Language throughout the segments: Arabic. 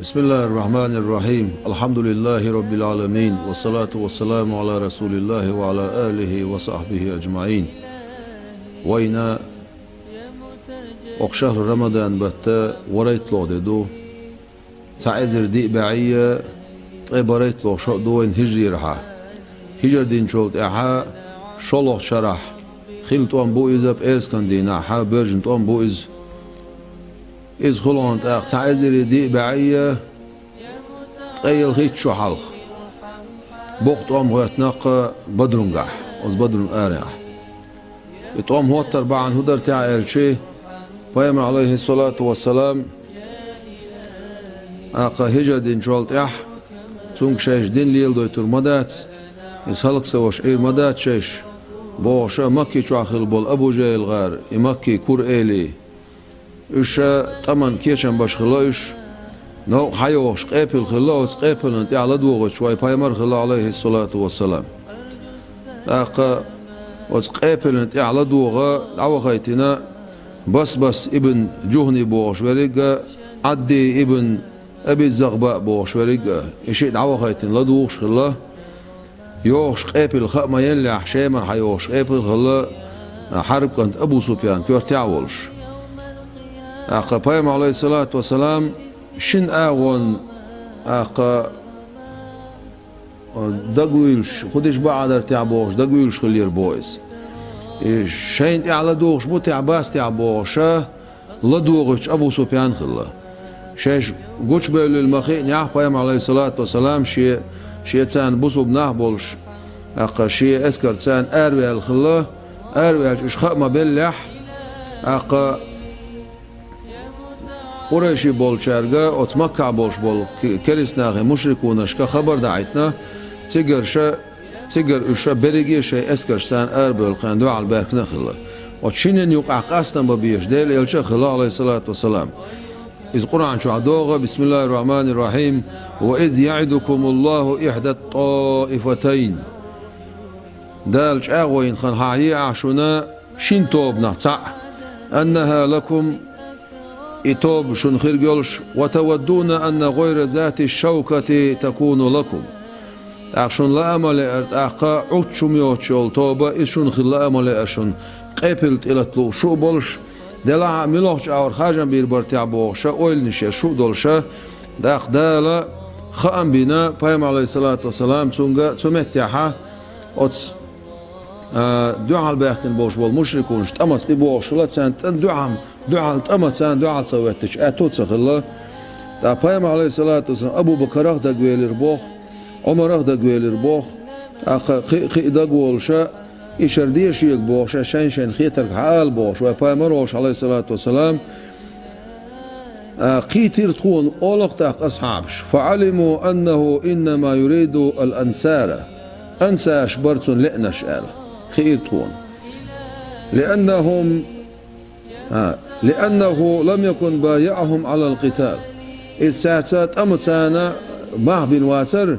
بسم الله الرحمن الرحيم الحمد لله رب العالمين والصلاة والسلام على رسول الله وعلى آله وصحبه أجمعين. وين شهر رمضان بتا وريت له دو تعذر دي بعية بريت له شو دوين هجري رحا هجر دين شولت احا شلوه شرح خلت ام بو إذا بإرس كان دين احا برجنت ام بو إذ خلونت اخ تعذر دي بعية قيل خيت شو حلخ بوقت ام غيتناق بدرنقح وز بدرن آرح اتوم هو تربعا هدر تعال شي پیامبر علیه الصلاة والسلام اقا هجر دين شولت اح تونك شاش دين ليل دوي ترمدات يسهلك سواش اير مدات شاش بوشا مكي شاخل بول ابو جيل غار مكي كور ايلي اشا طمان كيشن باش خلاش نو حيوش قيبل خلاص قيبل انت على دوغ شوي پیامبر خلا عليه الصلاة والسلام اقا وقيبل انت على دوغ عوغيتنا بس ابن جهني بوش ورقة عدي ابن ابي الزغباء بوش ورقة اشي دعوة خيتين لا دوغش خلا يوش قيبل خا ما ينلح شيمر حيوش قيبل خلا حرب كانت ابو سفيان كيور تعولش اقا پیامبر عليه الصلاة والسلام شن اغون اقا دقويلش خدش بعد تعبوش دقويلش خلير بويز شين على دوغش بو تعباس تعبوشا لا دوغش ابو سفيان خلا شيش قوش بيقول المخي نيح پیامبر عليه الصلاة والسلام شي تسان بوسو بناه بولش اقا شي اسكر تسان اروي الخلا اروي اش خما بلح اقا قريشي بول شارقا اتمكع بولش بول كريسناغي مشركون اشكا خبر دعيتنا تيجر اشا بريجي شيء اسكر سان اربل خان دو على البرك نخلا وتشينن يقع قاسنا ببيش ديل يلشا خلا عليه الصلاة والسلام إذ قرآن شو عدوغة بسم الله الرحمن الرحيم وإذ يعدكم الله إحدى الطائفتين دالش أغوين خان حايا عشنا شين توب نحصع أنها لكم إتوب شن خير جلش وتودون أن غير ذات الشوكة تكون لكم أخشون لا أمل أرتاقا عدشم يوتشول توبة إشون خلا أمل أشون قيبلت إلى تلو شو بولش دلا ملوش أور خاجن بير برتع بوشا أول نشي شو دولشا داخ دالا خام بنا پیامبر عليه الصلاة والسلام تونجا تمتعها أتس دعاء الباقين بوش بول مشركونش تأمس لبوش لا تسان دعاء تأمس تسان دعاء تسويتش أتوت خلا دا پیامبر عليه الصلاة والسلام أبو بكر أخذ جويل ربوخ عمر أخذ جويل ربوخ خي دقول شا إشردية شيء بوش شين خيتر حال بوش وبيامبر عليه الصلاة والسلام قيتر تكون أولقتك أصحابش فعلموا أنه إنما يريد الأنسار أنساش برتون لأنش قال خير تكون لأنه لم يكن بايعهم على القتال الساعات أمتسانا مع بن واتر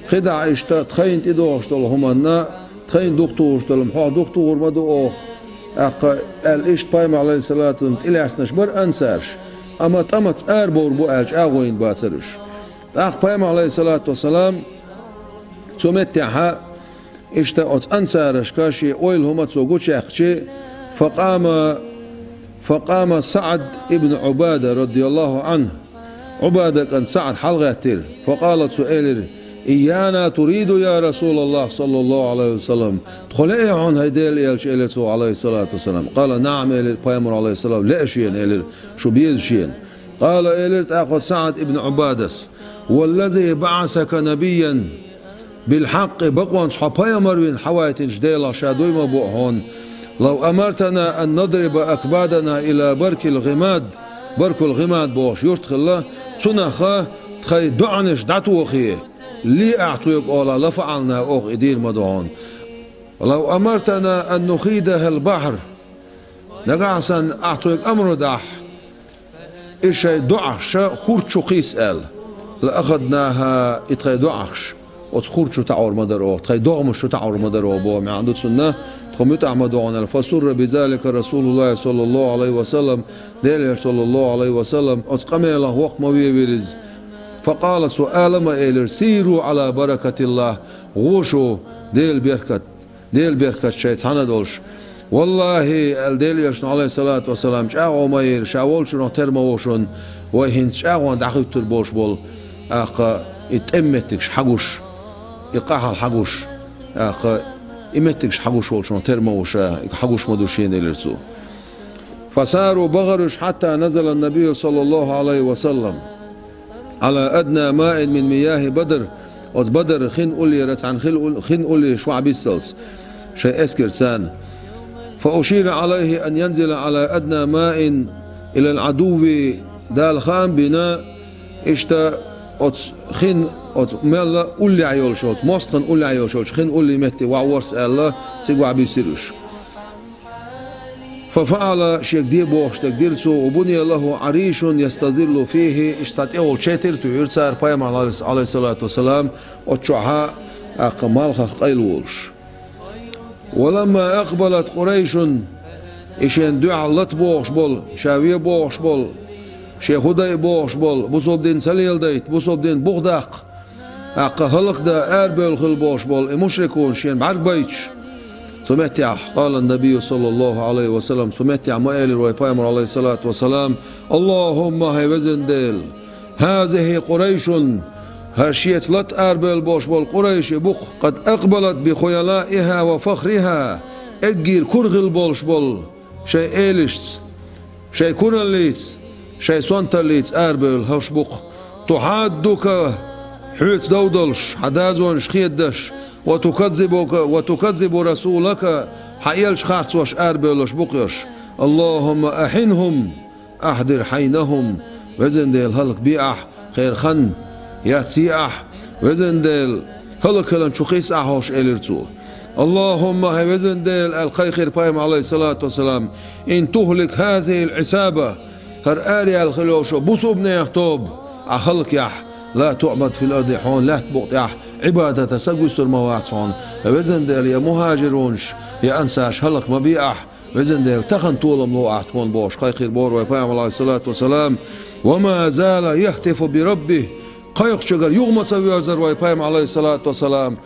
خدع اشتات خين تدوش طلهم أن خين دكتور طلهم حا دكتور ما دوخ الإشت بايم عليه الصلاة والسلام إلى أسنش بر أنسارش أما تمت أربور بوالش أغوين باترش بايم عليه الصلاة والسلام تمتعها اشتات أنسارش كاشي أويل هما تسوقوش أخشي فقام سعد ابن عبادة رضي الله عنه عبادة كان سعد حلغة فقالت سؤال إيانا تريد يا رسول الله صلى الله عليه وسلم تخلئي عن هيديل إلش إلتو عليه الصلاة والسلام قال نعم إلر پیامبر عليه السلام لا شيئا إلر شو بيز شيئا قال إلر تأخذ سعد ابن عبادس والذي بعثك نبيا بالحق بقوان صحابي مروين حوايت جديلة شادوي مبوحون لو أمرتنا أن نضرب أكبادنا إلى برك الغماد بوش يرتخ الله تنخا تخي دعنش دعتو أخيه لي أعطيك أولا لفعلنا أخ إدير مدعون ولو أمرتنا أن نخيدها البحر نقعسا أعطيك أمر دح إشي دعش خورتشو قيس قال لأخذناها إتخي دعش وتخورتشو تعور مدرو تخي دعمشو تعور مدرو بو ما عنده سنة تخمت أحمدون فسر بذلك رسول الله صلى الله عليه وسلم دير صلى الله عليه وسلم أتقمي له وقت ما بيبرز فقال سؤال ما إلر سيروا على بركة الله غوشو ديل بركة شيطان دولش والله الديل يشن عليه الصلاة والسلام شاو ماير شاولش نو ترموشن وهين شاو داخل تربوش بول أق يتأمتكش حقوش يقاح الحقوش أق يمتكش حقوش ولش نو ترموش حقوش مدوشين إلرسو فساروا بغرش حتى نزل النبي صلى الله عليه وسلم على أدنى ماء من مياه بدر بدر خين أولي رت عن خين أولي شعبي السلس شيء أسكرسان فأشير عليه أن ينزل على أدنى ماء إلى العدو دال خام بنا إشتا خين ملا أولي عيولشوت مستخن أولي عيولشوت خين أولي متي وعورس الله تيجوا بيسيروش ففعل شيء كدير بوش تقدير سو وبني له عريش يستظل فيه اشتاتيول شاتر تيرسار بايم عليه الصلاة والسلام وتشوها أقمال خيل وولش ولما أقبلت قريش إشين دعا لط بوش بول شاوية بوش بول شيخ هداي بوش بول بوصل دين سليل ديت بوصل دين بغداق أقهلق دا أربل خل بوش بول مشركون شين بعرق بيتش سمعت قال النبي صلى الله عليه وسلم سمعت مؤيل ويبايمر عليه الصلاة والسلام اللهم هاي وزن ديل هذه قريش هرشيت لط أربل بوش بول قريش بخ قد أقبلت بخيلائها وفخرها أجير كرغل بولش بول شيء إيلشت شيء كورنليتس شيء سونتليتس أربل هوش بخ تحادك حيت دودلش حدازونش خيدش وتكذب رسولك حيلش خارس وش أربلش بقيش اللهم أحنهم أحضر حينهم وزن ديل هلك بيأح خير خن ياتسيأح وزن ديل هلك هلن شخيس أحوش إلرتو اللهم هي وزن ديل الخير بايم عليه الصلاة والسلام إن تهلك هذه العصابة هر آري الخلوش بصوبنا يخطب أخلك يح لا تعبد في الأرض حون لا تبقى عبادة سقوس المواعصون وزن ديل يا مهاجرونش يا أنساش هلك مبيعح وزن ديل تخن طول ملوعة تكون بوش خير بور ويبايم عليه الصلاة والسلام وما زال يهتف بربه قيقش شجر يغمى سويزر ويبايم عليه الصلاة والسلام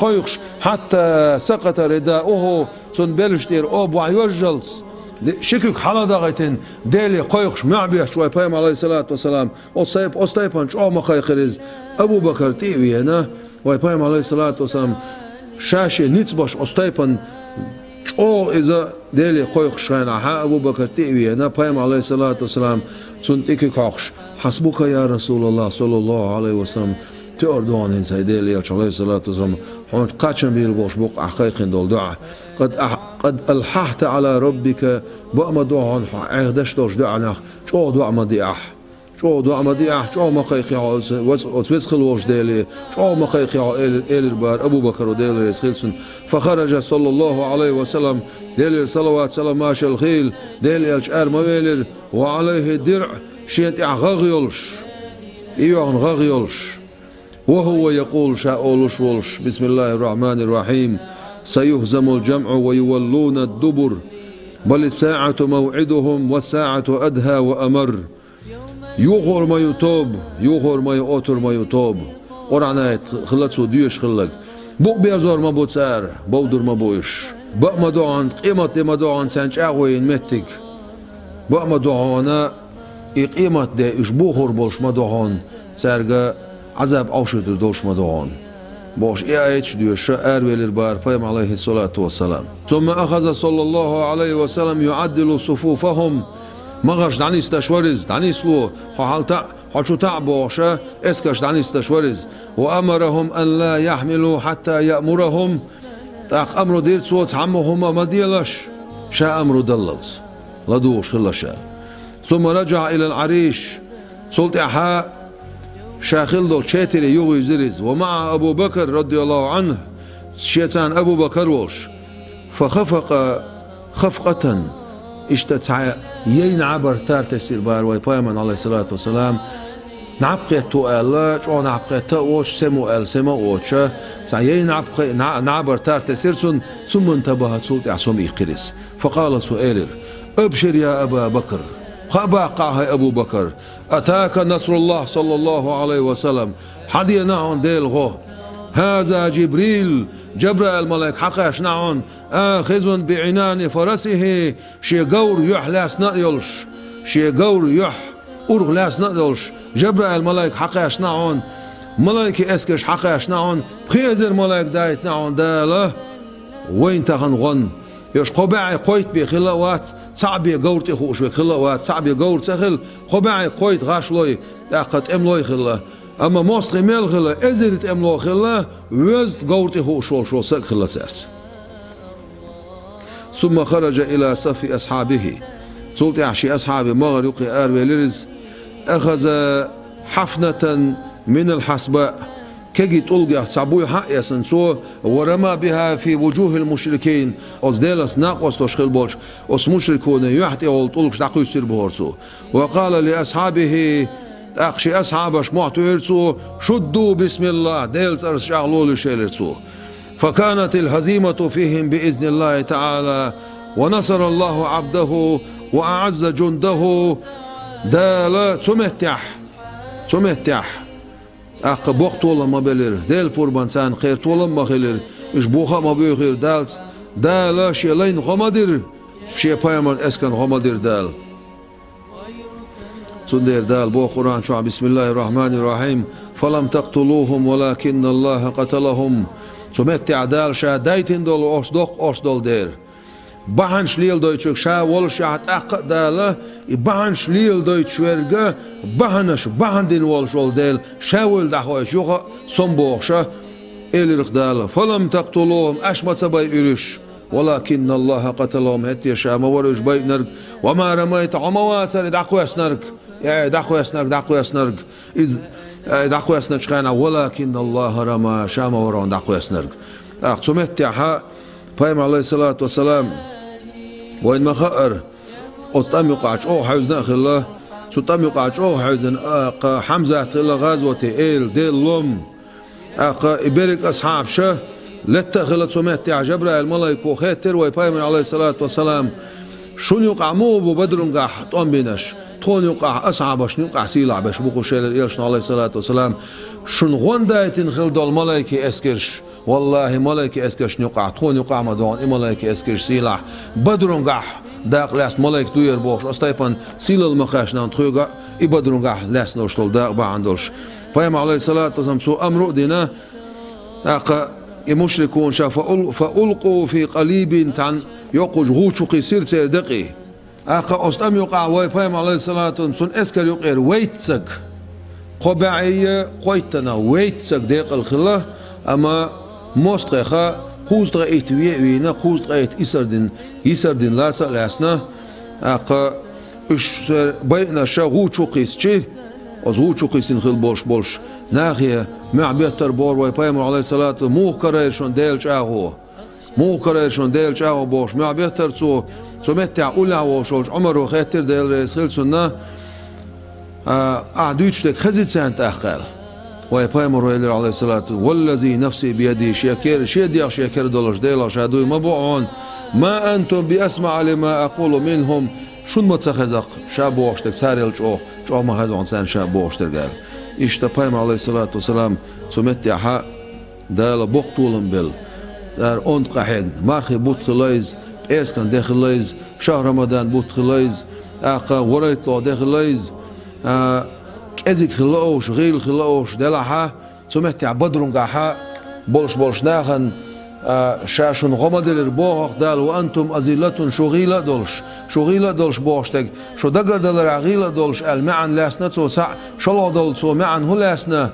قيقش حتى سقط رداؤه سن بلشتير أب وعيوجلس شكك حالا غيتين ديلي قيقش معبيش ويبايم عليه الصلاة والسلام أستيبانش ما خيخرز أبو بكر تيوي هنا ويبايم عليه الصلاة والسلام شاشي نتباش أستيبان إذا ديلي قيقش هنا أبو بكر تيوي هنا بايم عليه الصلاة والسلام سنتيكي قاقش حسبك يا رسول الله صلى الله عليه وسلم تأردوان إنسان ديلي عليه الصلاة والسلام حمد قاتشن بيلبوش بوق حقيقين دول دعا قد ألححت على ربك بأما دعان عهدش دوش دعناخ شو دعا مديح شو دعا مديح شو ما خيخي وتوسخل وش ديلي شو ما خيخي البار أبو بكر وديلي يسخلسن فخرج صلى الله عليه وسلم ديلي صلوات سلام ماشي الخيل ديلي الشعر مويلر وعليه درع شينت غغيولش إيوان غغيولش وهو يقول شاولش ولش بسم الله الرحمن الرحيم سيهزم الجمع ويولون الدبر بل الساعة موعدهم والساعة أدهى وأمر يغور ما يطوب يغور ما يؤتر ما يطوب قرعنا خلت ديوش خلق بوق بيرزور ما بوتسار بودر ما بويش بق ما دوعان قيمة ما دوعان سانش أغوين متك بق ما دوعانا قيمة دي إشبوخور بوش ما دوعان سارقا عذاب أوشدر دوش ما دوعان باش إيش ديوش أرويل البار بايم عليه الصلاة والسلام ثم أخذ صلى الله عليه وسلم يعدل صفوفهم مغش دعنيس تشورز دعنيس لو حالشو تعبوشا اسكش دعنيس تشورز وأمرهم أن لا يحملوا حتى يأمرهم تاق أمر دير صوت عمهم ما ديلش شا أمر دللز لدوش خلشا ثم رجع إلى العريش سلط أحا شاخل دول شاتري يوغي زرز ومع أبو بكر رضي الله عنه شيطان أبو بكر وش فخفق خفقة اشتتع ين عبر تار تسير بار ويبايمن عليه الصلاة والسلام نعبقى تو الله جو نعبقى تأوش سمو سما وش سعين نعبر تار تسير ثم انتبهت سلطة عصم إقرس فقال سؤالر أبشر يا أبا بكر خباقه أبو بكر أتاك نصر الله صلى الله عليه وسلم حدينا عن ديل غو هذا جبريل جبرائيل الملك حقاش نعون آخذ بعنان فرسه شي قور يح لاس نقيلش شي قور يح أرغ لاس نقيلش جبرائيل الملك حقاش نعون ملائكة اسكش حقاش نعون بخيزر ملائك دايت نعون داله وين تغن غن يش قباعي قويت بخلوات صعبي قورت يخوش بخلوات صعبي قورت سخل قباعي قويت غاشلوي اقت املوي خلا اما موسقي ميل خلا ازرت املو خلا وزت قورت يخوش شو سك خلا سرس ثم خرج الى صف اصحابه صوت يحشي اصحابه مغر يقي اربي لرز اخذ حفنة من الحسباء كجي تلقى صعبوي حق يسنسو ورمى بها في وجوه المشركين أصدلس ناقص تشخيل بولش أص مشركون يحتي أولطلقش دعقو يصير بهرسو وقال لأصحابه أخشي أصحابش معتو يرسو شدوا بسم الله ديلس أرس شغلوا لشيلرسو فكانت الهزيمة فيهم بإذن الله تعالى ونصر الله عبده وأعز جنده دال تمتح أخ بوقت والله ما بلر ديل بوربانسان خير والله ما خير إيش بوخا ما بيخير دالس دال شيء لين غمادر شيء بايمر اسكن غمادر دال صدير دال بو قرآن شو بسم الله الرحمن الرحيم فلم تقتلوهم ولكن الله قتلهم سمتع دال شا دايتين دول أصدق دير بحن شليل دويتشوك شا ول شاعت أق داله بحن شليل دويتش ورقة بحن دين ول شول ديل شاول دخويش يوخا صنبوخشا إلي داله فلم تقتلوهم أشمت باي إرش ولكن الله قتلهم هتي شا ما ورش باي نرق وما رميت عموات سر دعقو يسنرق دعقو يسنرق إذ دعقو يسنرق شخانا ولكن الله رمى شا ما ورون دعقو يسنرق سمتع بايم عليه الصلاة والسلام وين ما خأر أطم يقعش حوزنا خلا سطم يقعش حوزنا حمزة خلا غزوة إيل ديل لوم إبرك أصحاب شه لتخلت سمعت جبرائيل الملك وخيتر وبايم عليه الصلاة والسلام شون يقع مو بدرن قاح طم بينش تون يقع أصعب شنو يقع سيلع باش بوكو شيل الإيلش عليه الصلاة والسلام شون غون دايتين خلد الملائكة اسكرش والله ملائكة اسكرش نقع تون يقع مدون ملائكة اسكرش سيلع بدرن قاح داق لاس ملائك دوير بوش أستيبان سيل المخاش نان تخيقا بدرن قاح لاس نوشتل داق بعندلش فايم عليه الصلاة والسلام سو أمر دينا المشركون فألقوا في قليب عن يقوج غوشو قيسير سير دقي أستم يقع ويفايم عليه الصلاة والسلام اسكر يقير ويتسك قبعية قويتنا ويتسك ديق الخلا أما مستخا خوز تغيت وينا خوز تغيت يسردين لاسا لاسنا إش بينا شا غوشو قيسشي غوشو قيسين خل بولش ناخية مع بيتر بور ويفايم عليه الصلاة مو كرير شون ديل شاهو بوش مع بيتر سو متع أولع وشوش عمر وخيتر ديل رئيس خلصنا أعدوش لك خزيت سانت أخال ويبايم الرئيل عليه الصلاة والذي نفسي بيدي شيكير دولش ديلا شادوي مبوعون ما أنتم بأسمع لما أقول منهم شون ما تخزق شابوش لك ساريل جو ما هزون سان شابوش لك إشتبايم عليه الصلاة والسلام سمتع حق دالا بوقتولن بل دار أنت قحيق مارخي بوت خلايز إسكن داخلايز شهر رمضان بوت خلايز وريت له داخلايز كذك خلاوش غيل خلاوش دلها سمعت بدرون قحا بولش ناخن شاشون غمدل البوخ دال وأنتم أزلة شغيلة دولش بوشتك شو دقر دل رغيلة دولش المعن لاسنا تو سع شلو دول تو معن هو لاسنا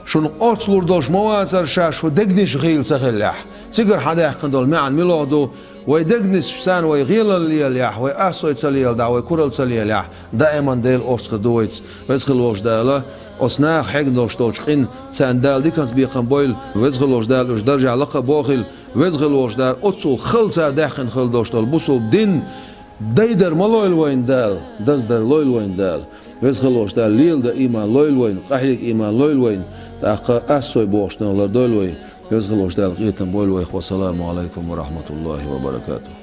شون أرسلور دولش موازر شو دقنش غيل سخلح سيجر حدا يحقن دول معن ميلودو ويدقنس سان ويغيل الليح ويأسوي تسليل دا ويكورل تسليل دائما ديل أرسخ دويتس ويسخلوش دالا أصناخ حق دوش قين سان دال دي كانت بيخن بويل ويسخلوش دال وش درجع لقى بوخل ويسخلوش دال أتصل خلصة داخن خل دوش دال بوصل دين دايدر ملويل وين دال دزدر لويل وين دال ويسخلوش دال ليل دا إيمان لويل وين قحيك إيمان لويل وين تاقا أسوي بوشنا لردويل وين يزغلوش دال قيتن بويل ويخ والسلام عليكم ورحمة الله وبركاته.